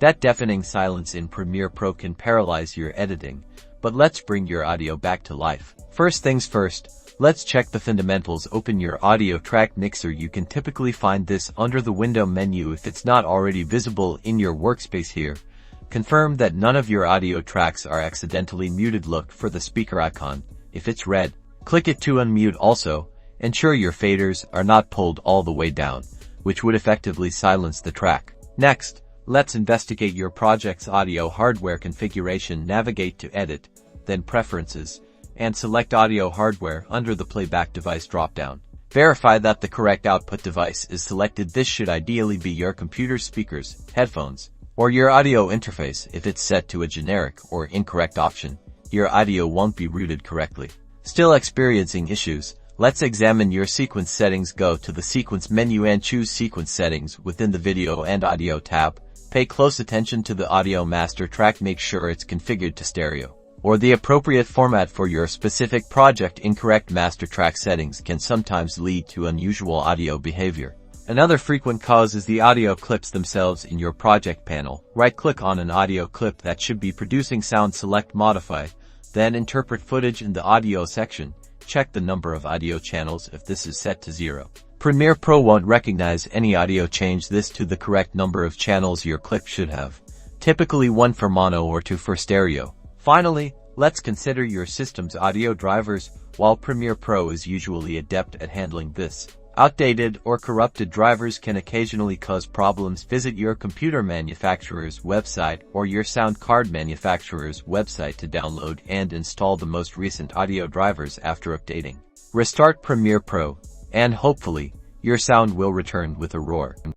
That deafening silence in Premiere Pro can paralyze your editing, but let's bring your audio back to life. First things first, let's check the fundamentals. Open your audio track mixer. You can typically find this under the window menu if it's not already visible in your workspace here. Confirm that none of your audio tracks are accidentally muted. Look for the speaker icon. If it's red, click it to unmute. Also, ensure your faders are not pulled all the way down, which would effectively silence the track. Next, let's investigate your project's audio hardware configuration. Navigate to Edit, then Preferences, and select Audio Hardware under the Playback Device dropdown. Verify that the correct output device is selected. This should ideally be your computer's speakers, headphones, or your audio interface. If it's set to a generic or incorrect option, your audio won't be routed correctly. Still experiencing issues? Let's examine your sequence settings. Go to the Sequence menu and choose Sequence Settings within the Video and Audio tab. Pay close attention to the audio master track. Make sure it's configured to stereo or the appropriate format for your specific project. Incorrect master track settings can sometimes lead to unusual audio behavior. Another frequent cause is the audio clips themselves in your project panel. Right-click on an audio clip that should be producing sound. Select Modify, then Interpret Footage in the Audio section. Check the number of audio channels. If this is set to 0, Premiere Pro won't recognize any audio. Change this to the correct number of channels your clip should have, typically 1 for mono or 2 for stereo. Finally, let's consider your system's audio drivers. While Premiere Pro is usually adept at handling this, outdated or corrupted drivers can occasionally cause problems. Visit your computer manufacturer's website or your sound card manufacturer's website to download and install the most recent audio drivers. After updating, restart Premiere Pro, and hopefully, your sound will return with a roar.